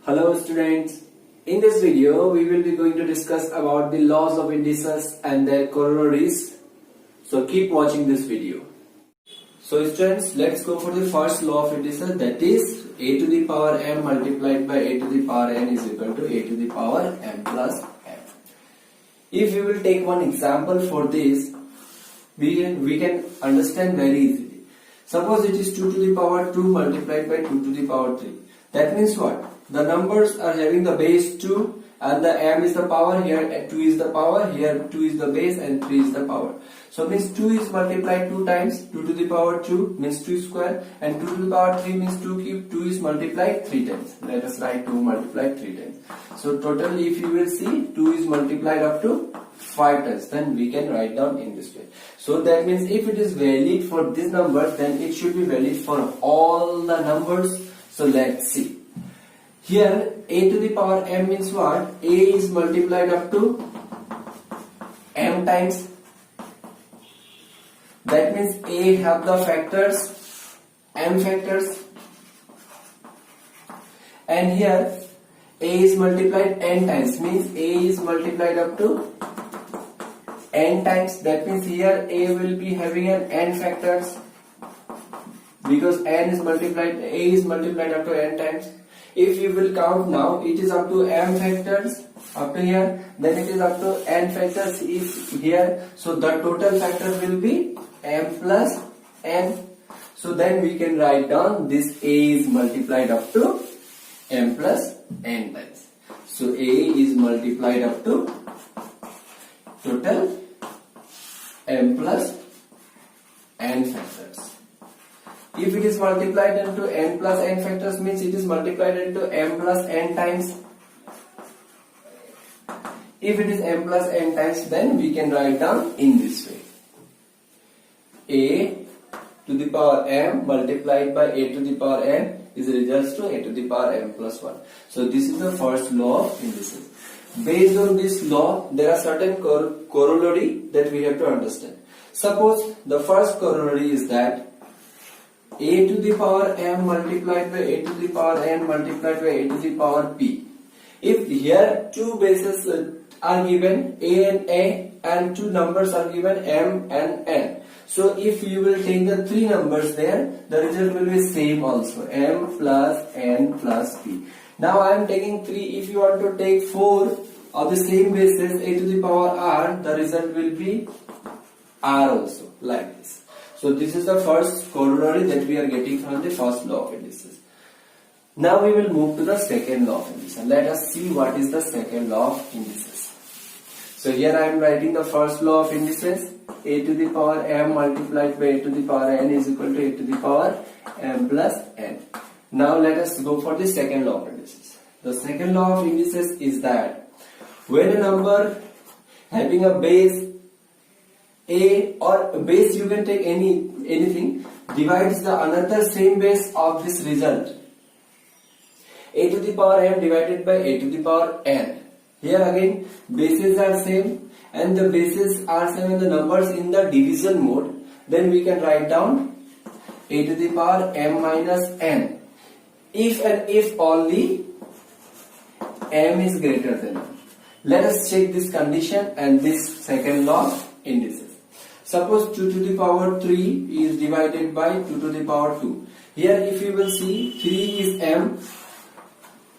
Hello students, in this video we will be going to discuss about the laws of indices and their corollaries. So keep watching this video. So students, let's go for the first law of indices, that is a to the power m multiplied by a to the power n is equal to a to the power m plus n. If we will take one example for this, we can understand very easily. Suppose it is 2 to the power 2 multiplied by 2 to the power 3. That means what? The numbers are having the base 2 and the m is the power, here 2 is the power, here 2 is the base and 3 is the power. So means 2 is multiplied 2 times, 2 to the power 2 means 2 square, and 2 to the power 3 means 2 cube, 2 is multiplied 3 times. Let us write 2 multiplied 3 times. So totally if you will see, 2 is multiplied up to 5 times, then we can write down in this way. So that means if it is valid for this number, then it should be valid for all the numbers. So let's see. Here a to the power m means what? A is multiplied up to m times. That means a have the factors m factors, and here a is multiplied n times, means a is multiplied up to n times. That means here a will be having an n factors, because n is multiplied, a is multiplied up to n times. If you will count now, it is up to m factors up to here, then it is up to n factors is here. So the total factor will be m plus n. So then we can write down this a is multiplied up to m plus n times. So a is multiplied up to total m plus n factors. If it is multiplied into n plus n factors, means it is multiplied into m plus n times. If it is m plus n times, then we can write down in this way. A to the power m multiplied by a to the power n is equals to a to the power m plus 1. So this is the first law of indices. Based on this law, there are certain corollary that we have to understand. Suppose the first corollary is that a to the power m multiplied by a to the power n multiplied by a to the power p. If here two bases are given, a and two numbers are given, m and n. So if you will take the three numbers there, the result will be same also, m plus n plus p. Now I am taking 3. If you want to take 4 of the same basis, a to the power r, the result will be r also, like this. So this is the first corollary that we are getting from the first law of indices. Now we will move to the second law of indices. Let us see what is the second law of indices. So here I am writing the first law of indices. A to the power m multiplied by a to the power n is equal to a to the power m plus n. Now let us go for the second law of indices. The second law of indices is that when a number having a base a, or a base you can take anything, divides the another same base of this result, a to the power m divided by a to the power n. Here again bases are same and the bases are same and the numbers in the division mode, then we can write down a to the power m minus n if and if only m is greater than 1. Let us check this condition and this second law of indices. Suppose 2 to the power 3 is divided by 2 to the power 2. Here if you will see, 3 is m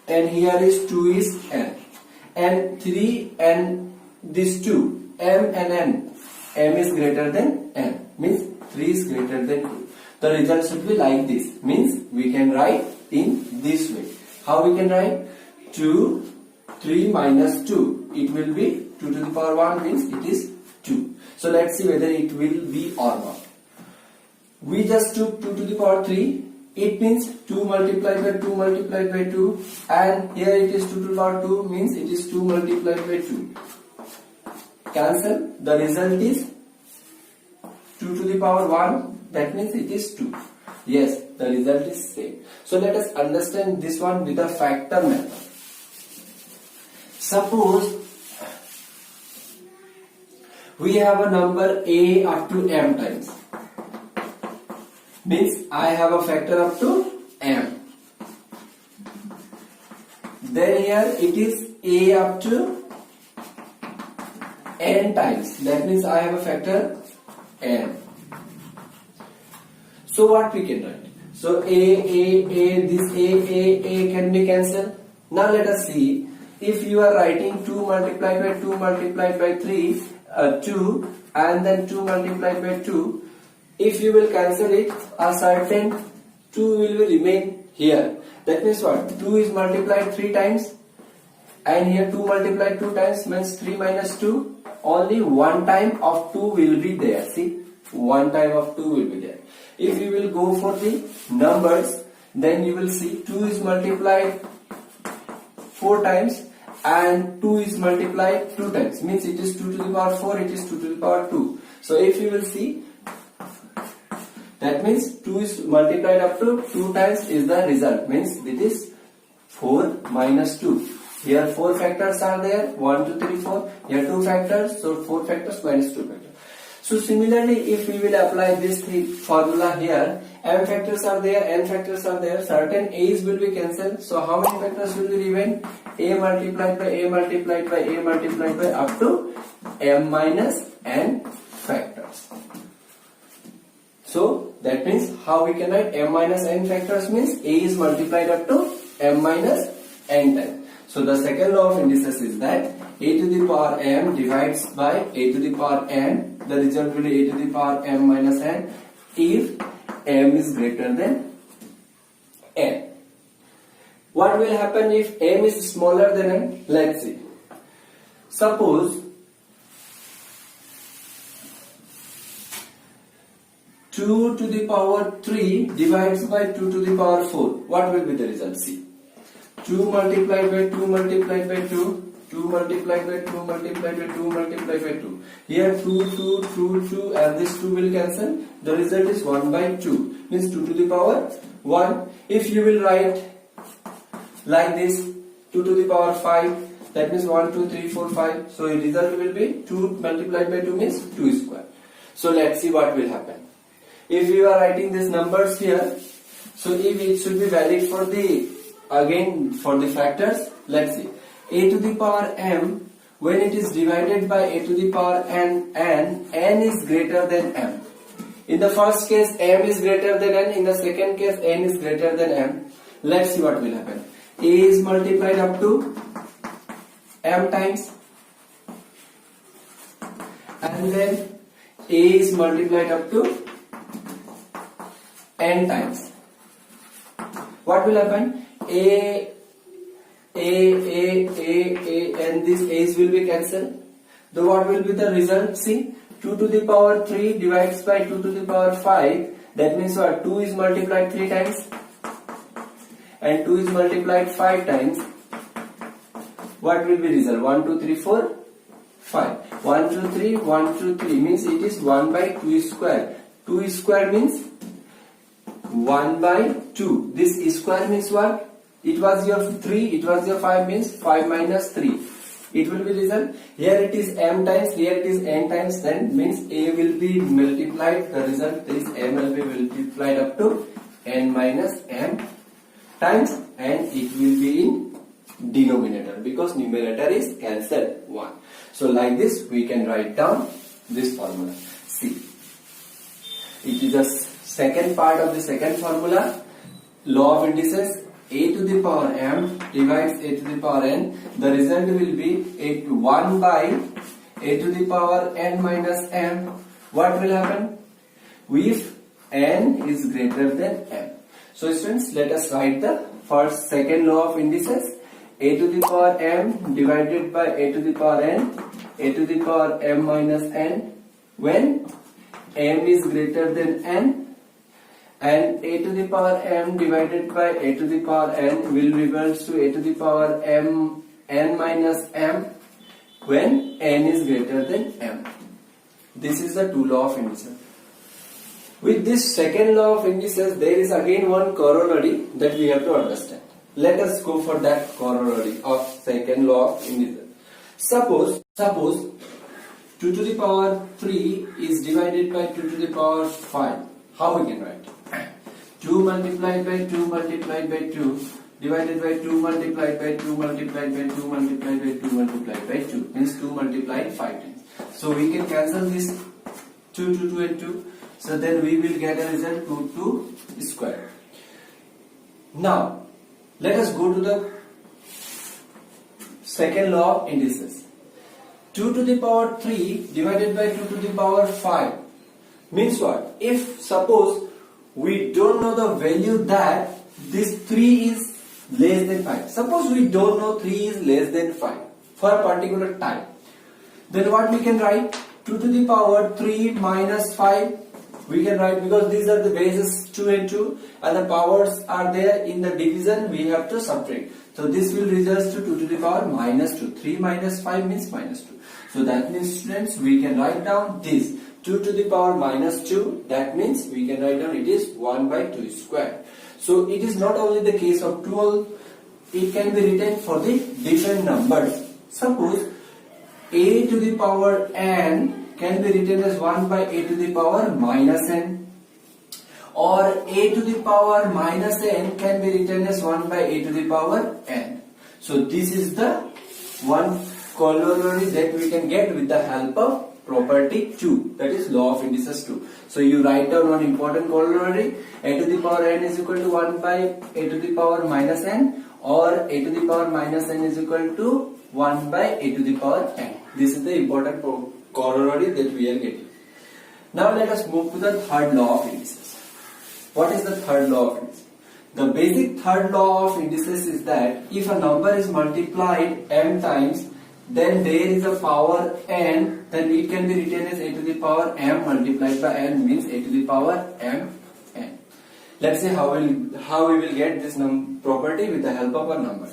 and here is 2 is n. And 3 and this 2, m and n, m is greater than n, means 3 is greater than 2. The result should be like this, means we can write in this way. How we can write? 2, 3 minus 2, it will be 2 to the power 1 means it is 2. So let's see whether it will be or not. We just took 2 to the power 3. It means 2 multiplied by 2 multiplied by 2, and here it is 2 to the power 2 means it is 2 multiplied by 2. Cancel. The result is 2 to the power 1. That means it is 2. Yes, the result is same. So let us understand this one with a factor method. Suppose we have a number a up to m times, means I have a factor up to m. then here it is a up to n times. That means I have a factor n. So what we can write? So this a can be cancelled. Now let us see, if you are writing 2 multiplied by 2 multiplied by 3, 2 and then 2 multiplied by 2, if you will cancel it, a certain 2 will remain here. That means what? 2 is multiplied 3 times and here 2 multiplied 2 times means 3 minus 2. Only one time of 2 will be there. See, one time of 2 will be there. If you will go for the numbers, then you will see 2 is multiplied 4 times and 2 is multiplied 2 times, means it is 2 to the power 4, it is 2 to the power 2. So if you will see, that means 2 is multiplied up to 2 times is the result, means it is 4 minus 2. Here 4 factors are there, 1, 2, 3, 4. Here 2 factors, so 4 factors minus 2 factors. So similarly, if we will apply this formula here, m factors are there, n factors are there, certain a's will be cancelled. So how many factors will be remain? A multiplied by a multiplied by a multiplied by up to m minus n factors. So that means how we can write m minus n factors means a is multiplied up to m minus n times. So the second law of indices is that a to the power m divides by a to the power n. The result will be a to the power m minus n if m is greater than n. What will happen if m is smaller than n? Let's see. Suppose 2 to the power 3 divides by 2 to the power 4. What will be the result? See. 2 multiplied by 2 multiplied by 2. 2 multiplied by 2 multiplied by 2 multiplied by 2. Here 2 and this 2 will cancel. The result is 1 by 2. Means 2 to the power 1. If you will write like this, 2 to the power 5, that means 1, 2, 3, 4, 5. So the result will be 2 multiplied by 2 means 2 square. So let's see what will happen. If you are writing these numbers here, so if it should be valid for the, again for the factors, let's see. A to the power m, when it is divided by a to the power n is greater than m. In the first case m is greater than n, in the second case n is greater than m. Let's see what will happen. A is multiplied up to m times and then a is multiplied up to n times. What will happen? A and these a's will be cancelled. So what will be the result? See, 2 to the power 3 divides by 2 to the power 5. That means what? 2 is multiplied 3 times and 2 is multiplied 5 times. What will be result? 1, 2, 3, 4, 5. 1, 2, 3, 1, 2, 3 means it is 1 by 2 square. 2 square means 1 by 2. This square means what? It was your 3, it was your 5 means 5 minus 3. It will be result. Here it is m times, here it is n times, then means a will be multiplied. The result is m will be multiplied up to n minus m times and it will be in denominator because numerator is cancelled 1. So like this we can write down this formula. See, it is the second part of the second formula, law of indices. A to the power m divides a to the power n. The result will be 1 by a to the power n minus m. What will happen? If n is greater than m. So students, let us write the second law of indices. A to the power m divided by a to the power n, a to the power m minus n, when m is greater than n, and a to the power m divided by a to the power n will reverse to a to the power m n minus m when n is greater than m. This is the two law of indices. With this second law of indices, there is again one corollary that we have to understand. Let us go for that corollary of second law of indices. Suppose 2 to the power 3 is divided by 2 to the power 5. How we can write? 2 multiplied by 2 multiplied by 2 divided by 2 multiplied by 2 multiplied by 2 multiplied by 2 multiplied by 2 means 2 multiplied 5 times. So we can cancel this 2 and 2. So then we will get a result 2 square. Now let us go to the second law of indices. 2 to the power 3 divided by 2 to the power 5 means what? If suppose we don't know the value that this 3 is less than 5. Suppose we don't know 3 is less than 5 for a particular time. Then what we can write? 2 to the power 3 minus 5 we can write, because these are the bases 2 and 2 and the powers are there in the division, we have to subtract. So this will result to 2 to the power minus 2. 3 minus 5 means minus 2. So that means students we can write down this 2 to the power minus 2. That means we can write down it is 1 by 2 square. So it is not only the case of 12, it can be written for the different numbers. Suppose a to the power n can be written as 1 by a to the power minus n, or a to the power minus n can be written as 1 by a to the power n. So this is the one corollary that we can get with the help of property 2, that is law of indices 2. So you write down one important corollary: a to the power n is equal to 1 by a to the power minus n, or a to the power minus n is equal to 1 by a to the power n. This is the important corollary that we are getting. Now let us move to the third law of indices. What is the third law of indices? The basic third law of indices is that if a number is multiplied m times, then there is a power n, then it can be written as a to the power m multiplied by n means a to the power m n. Let's see how we will get this property with the help of a number.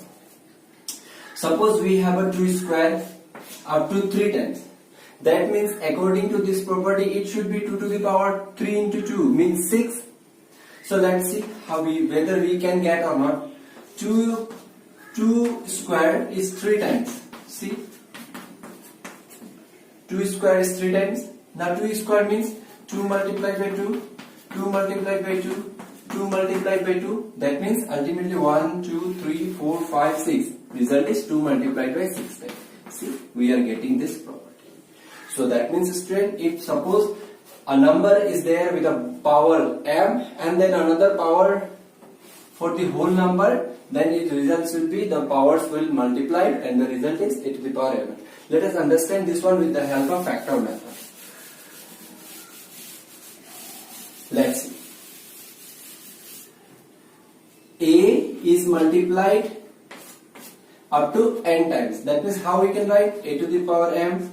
Suppose we have a 2 square up to 3 times. That means according to this property it should be 2 to the power 3 into 2 means 6. So let's see whether we can get or not. 2 square is 3 times. See, 2 square is 3 times. Now 2 square means 2 multiplied by 2, 2 multiplied by 2, 2 multiplied by 2. That means ultimately 1, 2, 3, 4, 5, 6. Result is 2 multiplied by 6 times. See, we are getting this property. So that means student, if suppose a number is there with a power m and then another power for the whole number, then its results will be the powers will multiply and the result is a to the power m. Let us understand this one with the help of factor method. Let's see. A is multiplied up to n times. That means how we can write a to the power m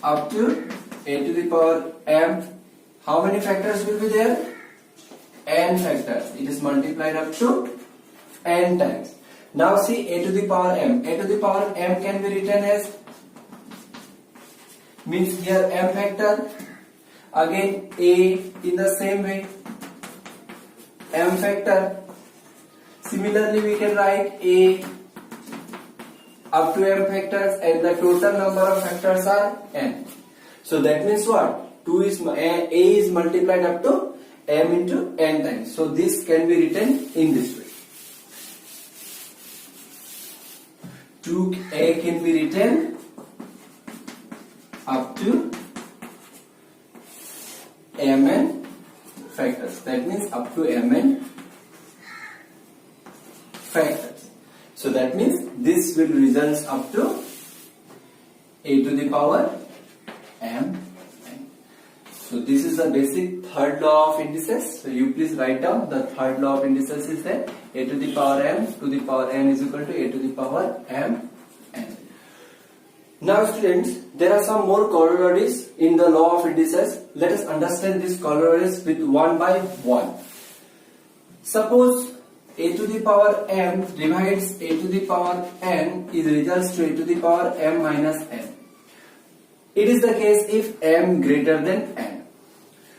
up to a to the power m. How many factors will be there? N factors. It is multiplied up to n times. Now see a to the power m. A to the power m can be written as, means here m factor, again a in the same way m factor. Similarly we can write a up to m factors and the total number of factors are n. So that means what? A is multiplied up to m into n times. So this can be written in this way. 2a can be written up to mn factors. That means up to mn factors. So that means this will result up to a to the power m. So this is the basic third law of indices. So you please write down the third law of indices is that a to the power m to the power n is equal to a to the power m n. Now students, there are some more corollaries in the law of indices. Let us understand these corollaries with one by one. Suppose a to the power m divides a to the power n is results to a to the power m minus n. It is the case if m greater than n.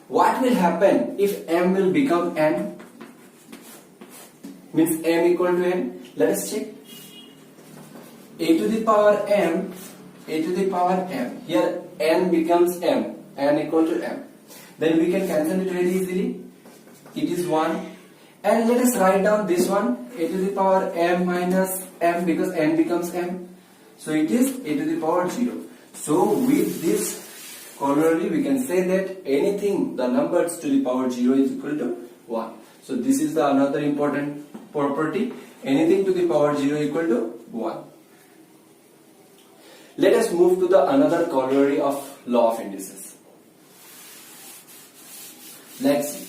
What will happen if m will become n? Means m equal to n. Let us check. A to the power m, a to the power m. Here n becomes m, n equal to m. Then we can cancel it very easily. It is 1. And let us write down this one, a to the power m minus m, because n becomes m. So it is a to the power 0. So with this corollary we can say that anything, the numbers to the power 0 is equal to 1. So this is the another important property, anything to the power 0 equal to 1. Let us move to the another corollary of law of indices. Let's see.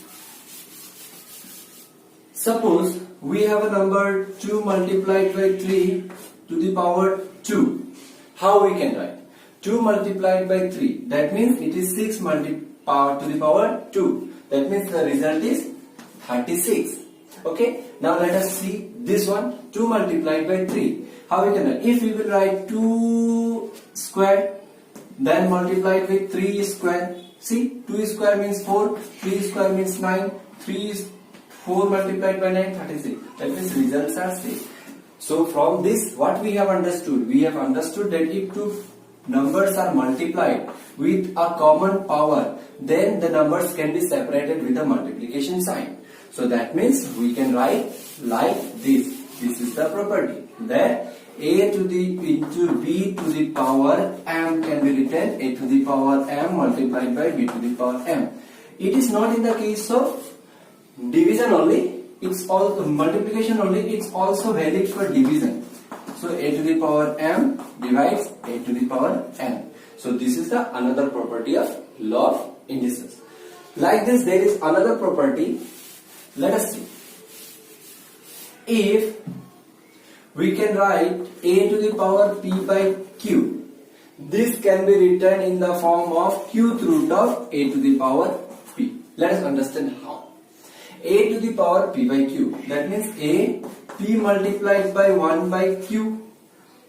Suppose we have a number 2 multiplied by 3 to the power 2. How we can write? 2 multiplied by 3, that means it is 6 to the power 2. That means the result is 36. Okay, now let us see this one, 2 multiplied by 3. How we can write? If we will write 2 square, then multiplied with 3 square. See, 2 square means 4, 3 square means 9, 3 is 4 multiplied by 9, 36. That means results are same. So from this, what we have understood? We have understood that if two numbers are multiplied with a common power, then the numbers can be separated with a multiplication sign. So that means we can write like this. This is the property that a to the into b to the power m can be written a to the power m multiplied by b to the power m. It is not in the case of division only, it's also multiplication only, it's also valid for division. So a to the power m divides a to the power n. So this is the another property of law of indices. Like this, there is another property. Let us see. If we can write a to the power p by q, this can be written in the form of qth root of a to the power p. Let us understand how. A to the power p by q, that means a p multiplied by 1 by q,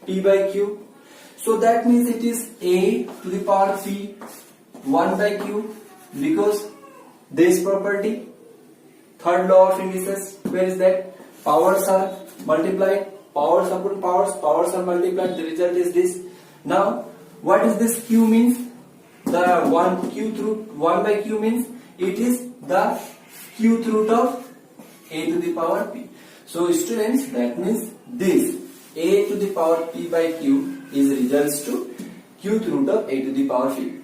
p by q. So that means it is a to the power p 1 by q, because this property, third law of indices, where is that? Powers are multiplied, powers upon powers, powers are multiplied, the result is this. Now what is this q means? The 1 q root 1 by q means it is the qth root of a to the power p. So students, that means this a to the power p by q is results to qth root of a to the power p.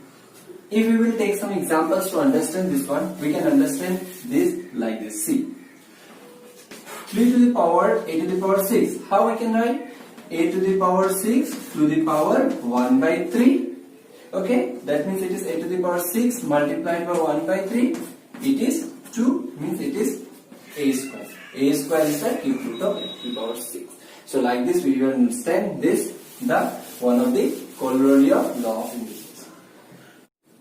If we will take some examples to understand this one, we can understand this like this. See, 3 to the power a to the power 6. How we can write? A to the power 6 to the power 1 by 3. Okay, that means it is a to the power 6 multiplied by 1 by 3. It is 2, means it is a square. A square is the cube root of a to the power 6. So like this we will understand this, the one of the corollary of law of indices.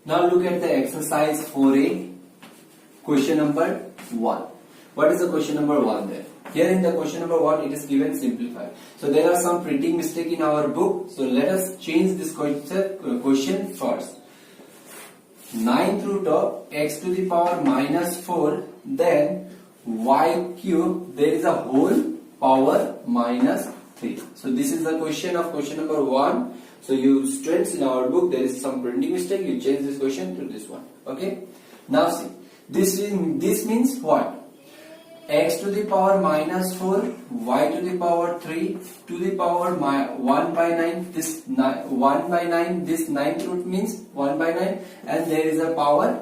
Now look at the exercise 4a, question number 1. What is the question number 1 there? Here in the question number 1 it is given simplified. So there are some printing mistake in our book. So let us change this question first. 9th root of x to the power minus 4, then y cube, there is a whole power minus 3. So this is the question of question number 1. So you students, in our book there is some printing mistake, you change this question to this one. Okay. Now see, this means what? X to the power minus 4, y to the power 3 to the power 1 by 9. This 1 by 9, this 9th root means 1 by 9, and there is a power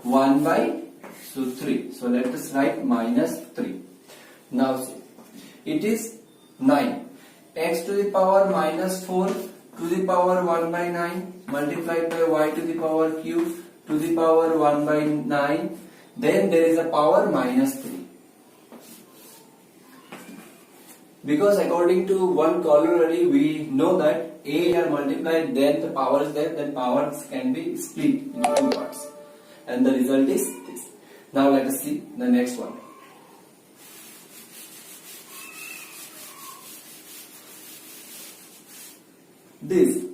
1 by 3. So let us write minus 3. Now see, it is 9. X to the power minus 4 to the power 1 by 9 multiplied by y to the power cube to the power 1 by 9. Then there is a power minus 3. Because according to one corollary we know that a are multiplied, then the power is there, then powers can be split into 2 parts. And the result is this. Now let us see the next one. This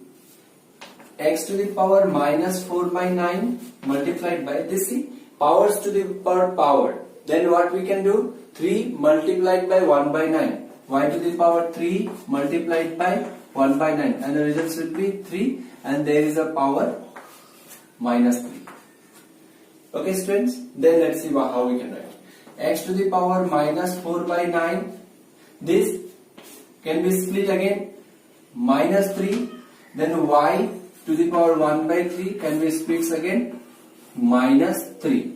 x to the power minus 4 by 9 multiplied by this, see, powers to the power. Then what we can do? 3 multiplied by 1 by 9. Y to the power 3 multiplied by 1 by 9. And the results will be 3. And there is a power minus 3. Okay students? Then let's see how we can write. x to the power minus 4 by 9. This can be split again, minus 3. Then y to the power 1 by 3 can be split again, minus 3.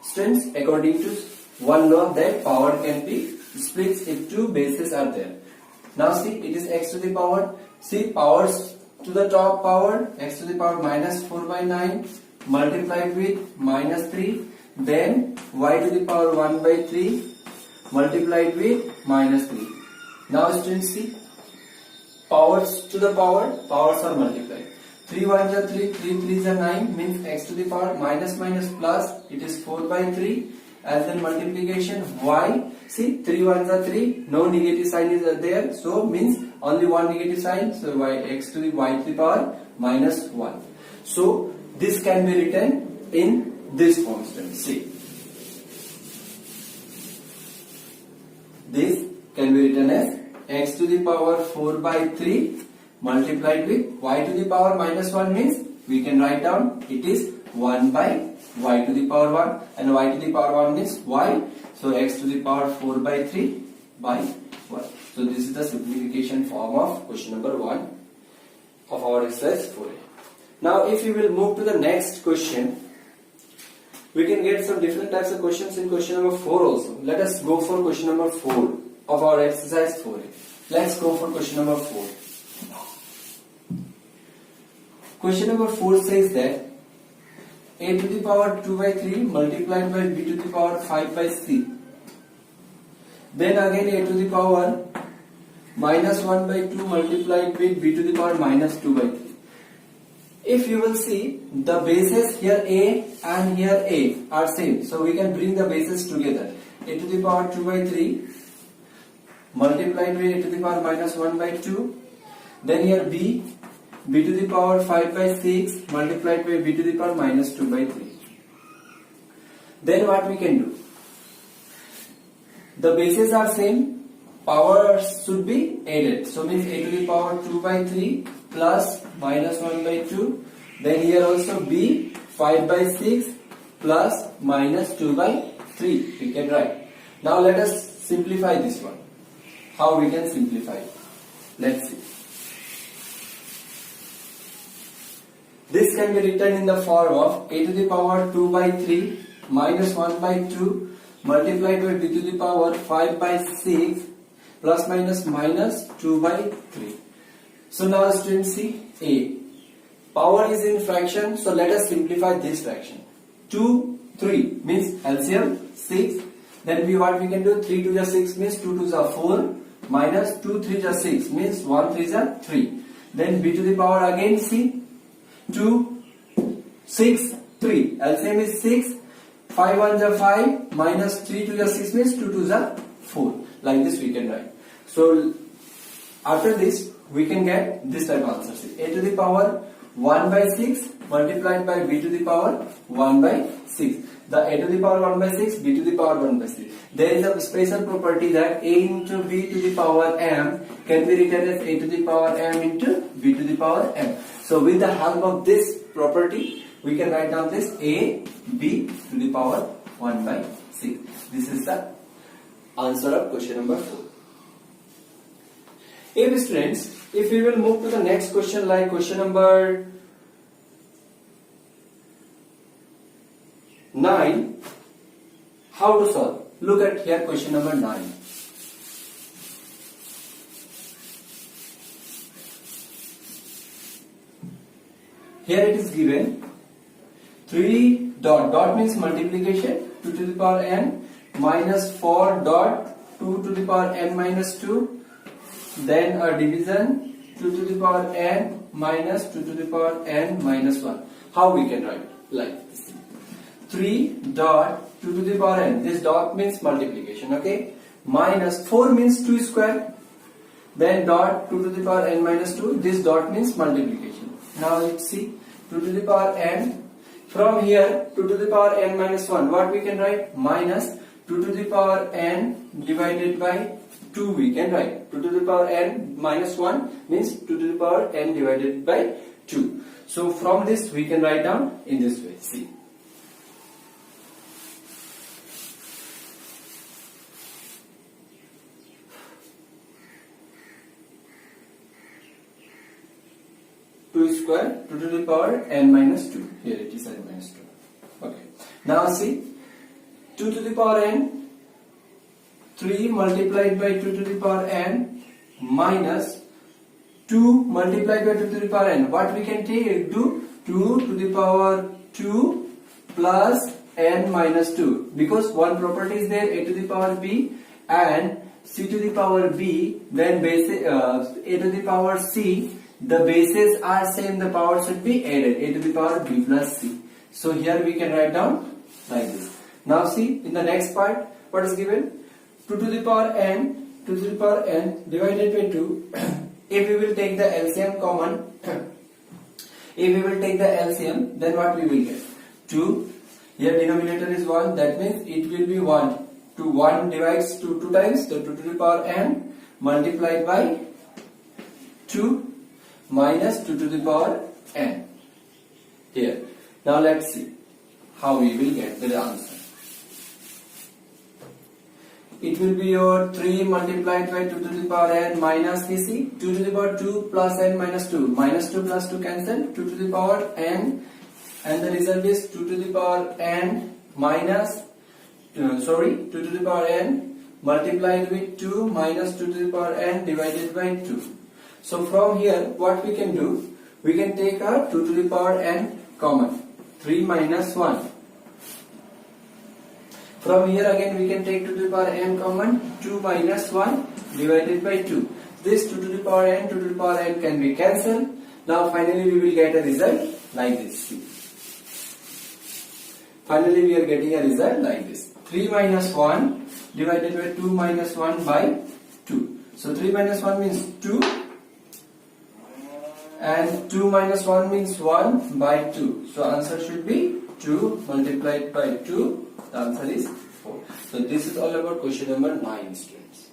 Students, according to one law that power can be split if two bases are there. Now see, it is x to the power. See, powers to the top power, x to the power minus 4 by 9 multiplied with minus 3. Then y to the power 1 by 3 multiplied with minus 3. Now students, see, powers to the power, powers are multiplied. 3 1s are 3, 3 3s are 9, means x to the power minus minus plus, it is 4 by 3. As then multiplication y, see, 3 1s are 3, no negative sign is there, so means only one negative sign, so y x to the y to the power minus 1. So this can be written in this form, students. See, this can be written as x to the power 4 by 3 multiplied with y to the power minus 1, means we can write down it is 1 by y to the power 1, and y to the power 1 means y, so x to the power 4 by 3 by 1. So this is the simplification form of question number 1 of our exercise 4a. Now if you will move to the next question, we can get some different types of questions in question number 4 also. Let us go for question number 4 of our exercise 4a. Let's go for question number 4. Question number 4 says that a to the power 2 by 3 multiplied by b to the power 5 by c. Then again a to the power minus 1 by 2 multiplied with b to the power minus 2 by 3. If you will see, the bases here a and here a are same, so we can bring the bases together. A to the power 2 by 3 multiplied with a to the power minus 1 by 2. Then here b to the power 5 by 6 multiplied by b to the power minus 2 by 3. Then what we can do? The bases are same, powers should be added. So means a to the power 2 by 3 plus minus 1 by 2. Then here also b 5 by 6 plus minus 2 by 3. We can write. Now let us simplify this one. How we can simplify it? Let's see. This can be written in the form of a to the power 2 by 3 minus 1 by 2 multiplied by b to the power 5 by 6 plus minus minus 2 by 3. So now students, see, a power is in fraction, so let us simplify this fraction. 2 3 means LCM 6. Then what we can do? 3 2 is 6 means 2 2 is 4 minus 2 3 is 6 means 1 3 is 3. Then b to the power again, see, 2 6 3, LCM is 6, 5 1 is 5 minus 3 2 is 6 means 2 2 is 4. Like this we can write. So after this we can get this type of answer. See, a to the power 1 by 6 multiplied by b to the power 1 by 6. The a to the power 1 by 6, b to the power 1 by 6. There is a special property that a into b to the power m can be written as a to the power m into b to the power m. So with the help of this property, we can write down this a b to the power 1 by 6. This is the answer of question number 4. If students, if we will move to the next question, like question number 9, how to solve? Look at here question number 9. Here it is given 3 dot means multiplication 2 to the power n minus 4 dot 2 to the power n minus 2. Then a division 2 to the power n minus 2 to the power n minus 1. How we can write? Like this. 3 dot 2 to the power n. This dot means multiplication, okay? Minus 4 means 2 square. Then dot 2 to the power n minus 2. This dot means multiplication. Now let's see. 2 to the power n. From here 2 to the power n minus 1. What we can write? Minus 2 to the power n divided by 2 we can write. 2 to the power n minus 1 means 2 to the power n divided by 2. So from this we can write down in this way. See. 2 square, 2 to the power n minus 2. Here it is n minus 2. Okay. Now see, 2 to the power n, 3 multiplied by 2 to the power n minus 2 multiplied by 2 to the power n. What we can do? 2 to the power 2 plus n minus 2, because one property is there, a to the power b and c to the power b, then base a to the power c, the bases are same, the power should be added, a to the power b plus c. So here we can write down like this. Now see, in the next part, what is given? 2 to the power n, 2 to the power n divided by 2. If we will take the LCM common, if we will take the LCM, then what we will get? 2, here denominator is 1, that means it will be 1. 1 divides 2 times, so 2 to the power n multiplied by 2 minus 2 to the power n. Here. Now let's see how we will get the answer. It will be your 3 multiplied by 2 to the power n minus this, 2 to the power 2 plus n minus 2. Minus 2 plus 2 cancel, 2 to the power n, and the result is 2 to the power n minus 2 to the power n multiplied with 2 minus 2 to the power n divided by 2. So from here what we can do? We can take our 2 to the power n common. 3 minus 1. From here again we can take 2 to the power n common. 2 minus 1 divided by 2. This 2 to the power n, 2 to the power n can be cancelled. Now finally we will get a result like this. Finally we are getting a result like this. 3 minus 1 divided by 2 minus 1 by 2. So 3 minus 1 means 2 and 2 minus 1 means 1 by 2. So answer should be 2 multiplied by 2. The answer is 4. So this is all about question number 9, students.